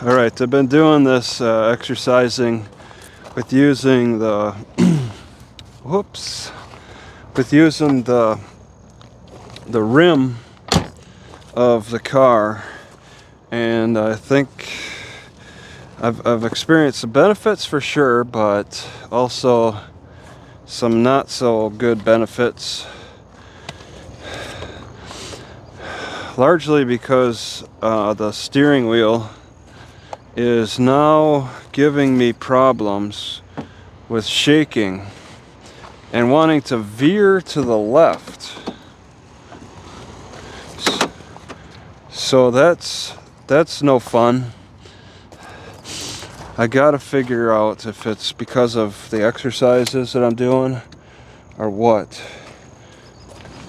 Alright, I've been doing this exercising with using the with using the rim of the car, and I think I've experienced some benefits for sure, but also some not so good benefits, largely because the steering wheel is now giving me problems with shaking and wanting to veer to the left. So that's no fun. I gotta figure out if it's because of the exercises that I'm doing or what.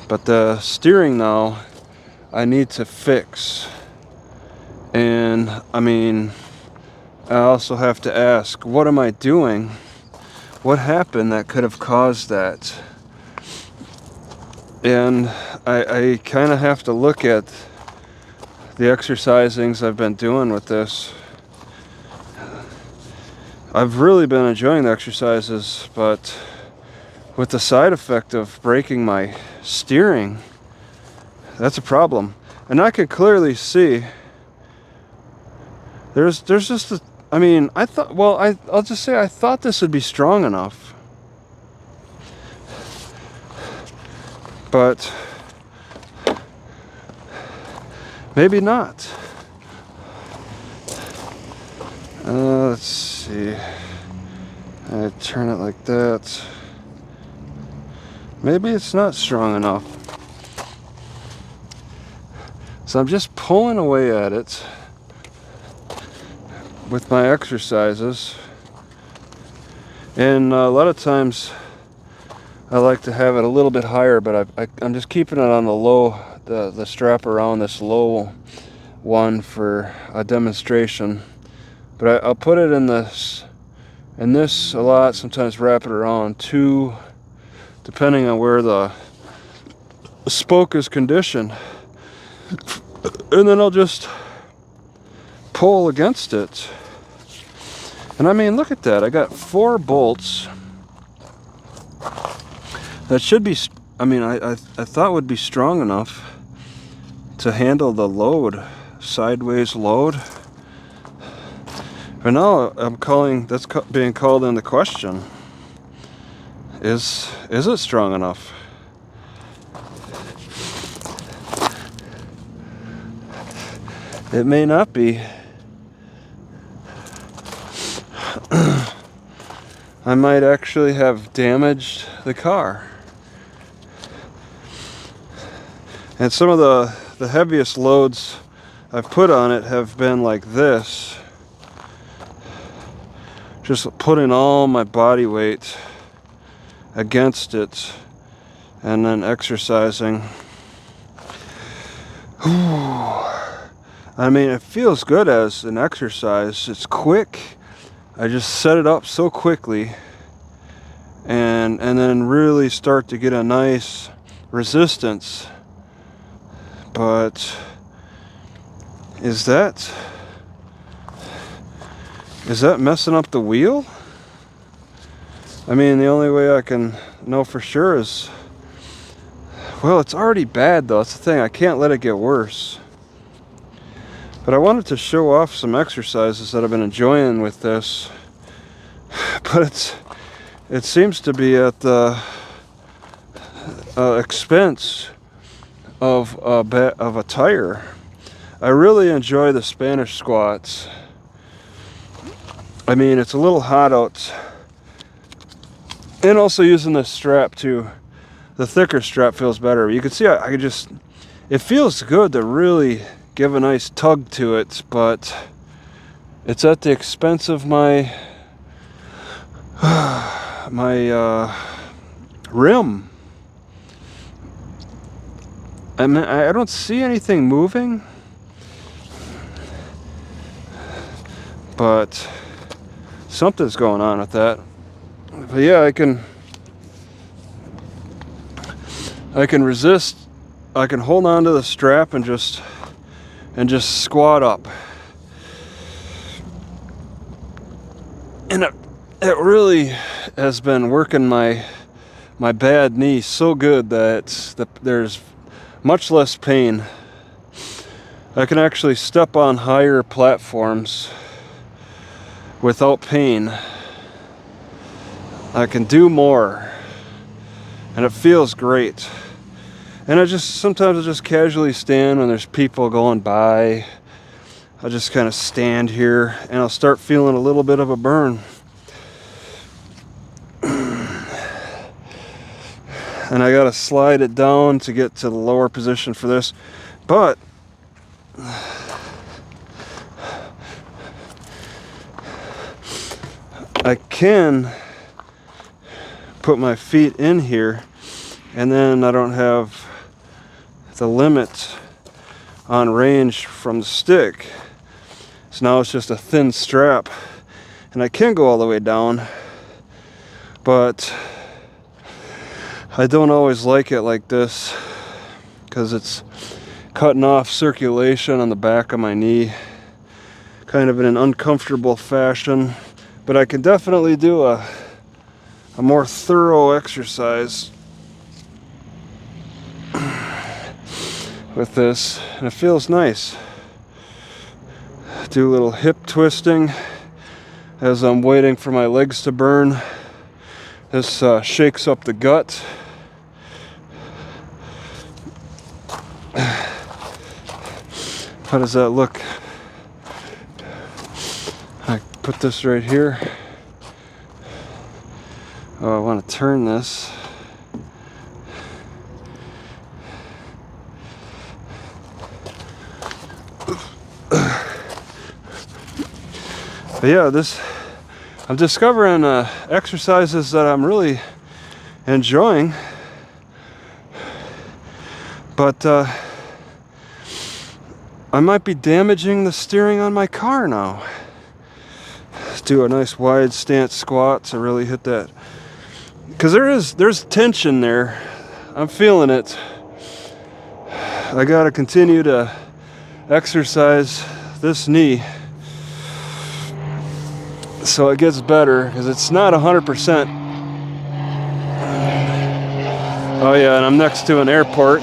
But the steering now I need to fix. And I mean, I also have to ask, what am I doing? What happened that could have caused that? And I kind of have to look at the exercisings I've been doing with this. I've really been enjoying the exercises, but with the side effect of breaking my steering, that's a problem. And I can clearly see there's just a, I mean, I thought, well, I'll just say I thought this would be strong enough. But maybe not. Let's see. I turn it like that. Maybe it's not strong enough. So I'm just pulling away at it with my exercises, and a lot of times I like to have it a little bit higher, but I'm just keeping it on the low, the strap around this low one for a demonstration. But I'll put it in this a lot, sometimes wrap it around two, depending on where the spoke is conditioned, and then I'll just pull against it. And I mean, look at that. I got 4 bolts. That should be, I mean, I thought would be strong enough to handle the load, sideways load. But now that's being called into question. Is it strong enough? It may not be. I might actually have damaged the car. And some of the heaviest loads I've put on it have been like this. Just putting all my body weight against it and then exercising. I mean, it feels good as an exercise. It's quick. I just set it up so quickly and then really start to get a nice resistance. But is that messing up the wheel? I mean, the only way I can know for sure is, well, it's already bad though. That's the thing. I can't let it get worse. But I wanted to show off some exercises that I've been enjoying with this. But it seems to be at the expense of a tire. I really enjoy the Spanish squats. I mean, it's a little hot out. And also using this strap too. The thicker strap feels better. You can see I could just, it feels good to really give a nice tug to it, but it's at the expense of my rim. I mean, I don't see anything moving, but something's going on with that. But yeah, I can resist. I can hold on to the strap and just squat up. And it really has been working my bad knee so good that there's much less pain. I can actually step on higher platforms without pain. I can do more, and it feels great. And sometimes I just casually stand when there's people going by. I just kind of stand here and I'll start feeling a little bit of a burn. And I gotta slide it down to get to the lower position for this. But I can put my feet in here, and then I don't have the limit on range from the stick. So now it's just a thin strap, and I can go all the way down, but I don't always like it like this because it's cutting off circulation on the back of my knee, kind of in an uncomfortable fashion. But I can definitely do a more thorough exercise with this, and it feels nice. Do a little hip twisting as I'm waiting for my legs to burn. This shakes up the gut. How does that look? I put this right here. Oh, I want to turn this. But yeah, I'm discovering exercises that I'm really enjoying. But I might be damaging the steering on my car now. Let's do a nice wide stance squat to really hit that. Because there's tension there. I'm feeling it. I gotta continue to exercise this knee so it gets better, because it's not 100%. Oh yeah, and I'm next to an airport.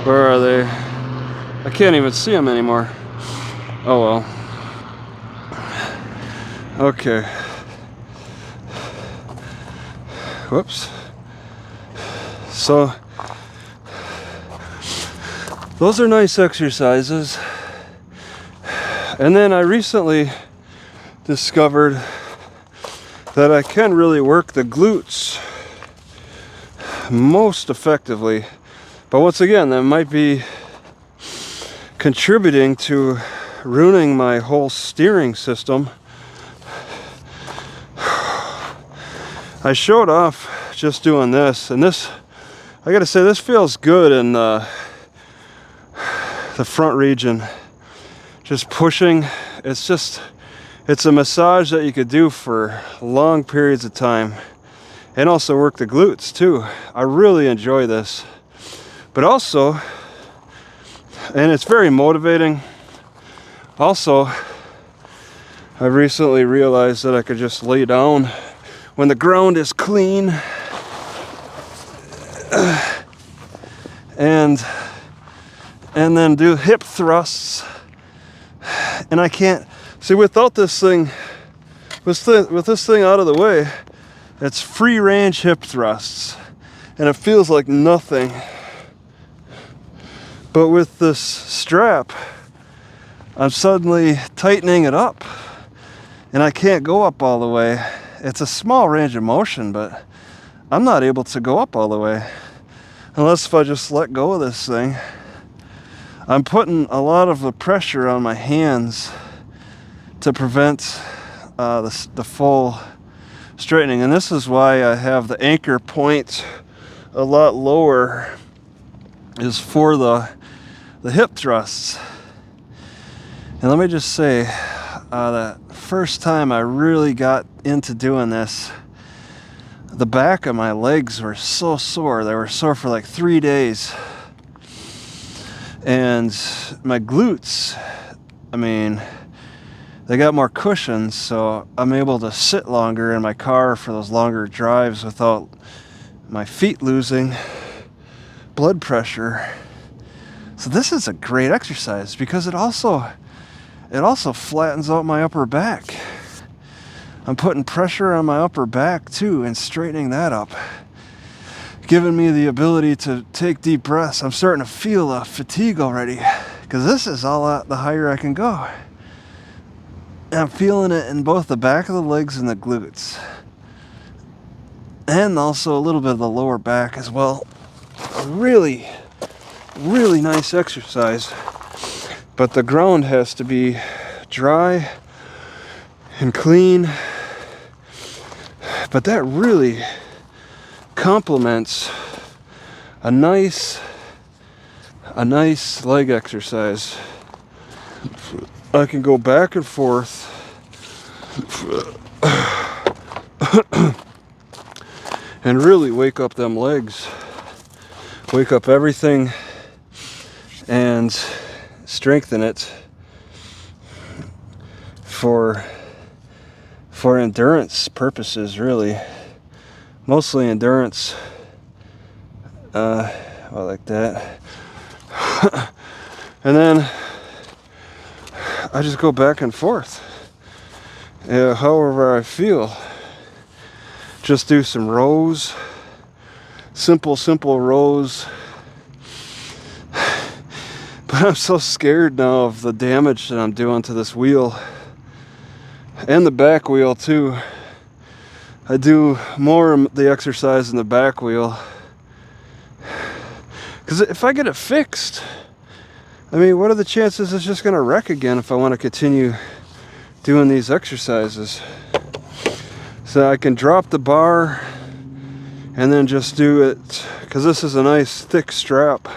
Where are they? I can't even see them anymore. Oh well. Okay. Whoops. So those are nice exercises. And then I recently discovered that I can really work the glutes most effectively. But once again, that might be contributing to ruining my whole steering system. I showed off just doing this, and this, I gotta say, this feels good in the front region. Just pushing, it's a massage that you could do for long periods of time, and also work the glutes too. I really enjoy this. But also, and it's very motivating. Also, I recently realized that I could just lay down when the ground is clean and then do hip thrusts. And I can't see without this thing, with this thing out of the way, it's free range hip thrusts, and it feels like nothing. But with this strap, I'm suddenly tightening it up, and I can't go up all the way. It's a small range of motion, but I'm not able to go up all the way unless if I just let go of this thing. I'm putting a lot of the pressure on my hands to prevent the full straightening, and this is why I have the anchor point a lot lower, is for the hip thrusts. And let me just say, the first time I really got into doing this, the back of my legs were so sore. They were sore for like 3 days. And my glutes, I mean, they got more cushions, so I'm able to sit longer in my car for those longer drives without my feet losing blood pressure. So this is a great exercise because it also flattens out my upper back. I'm putting pressure on my upper back too and straightening that up, giving me the ability to take deep breaths. I'm starting to feel a fatigue already because this is all the higher I can go. And I'm feeling it in both the back of the legs and the glutes, and also a little bit of the lower back as well. A really nice exercise, but the ground has to be dry and clean. But that really complements a nice leg exercise. I can go back and forth and really wake up them legs, wake up everything and strengthen it for endurance purposes, really. Mostly endurance. Like that. And then I just go back and forth, however I feel. Just do some rows, simple rows. But I'm so scared now of the damage that I'm doing to this wheel and the back wheel too. I do more of the exercise in the back wheel because if I get it fixed, I mean, what are the chances it's just going to wreck again if I want to continue doing these exercises? So I can drop the bar and then just do it, because this is a nice thick strap.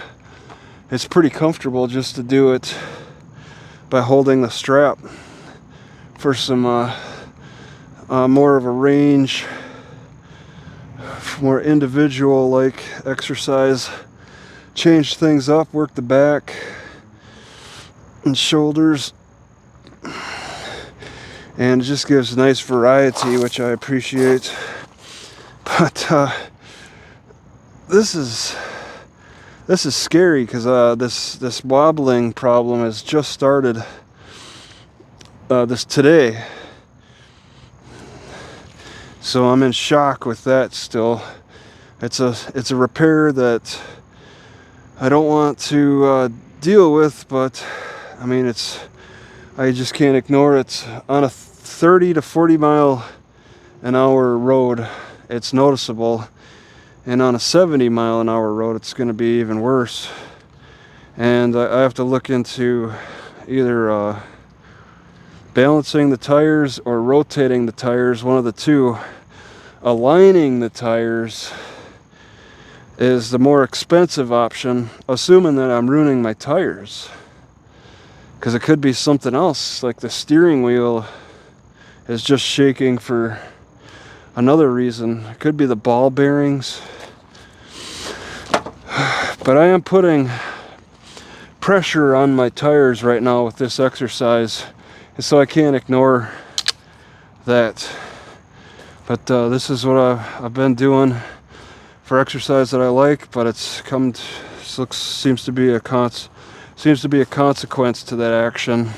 It's pretty comfortable just to do it by holding the strap for some more of a range, more individual like exercise. Change things up, work the back and shoulders, and it just gives nice variety, which I appreciate. But this is scary because this wobbling problem has just started this today, so I'm in shock with that still. It's a repair that I don't want to deal with, but I mean, I just can't ignore it. On a 30 to 40 mile an hour road, it's noticeable, and on a 70 mile an hour road, it's going to be even worse. And I have to look into either balancing the tires or rotating the tires, one of the two. Aligning the tires is the more expensive option, assuming that I'm ruining my tires, because it could be something else, like the steering wheel is just shaking for another reason. It could be the ball bearings. But I am putting pressure on my tires right now with this exercise, and so I can't ignore that. But this is what I've been doing for exercise that I like, but seems to be a consequence to that action.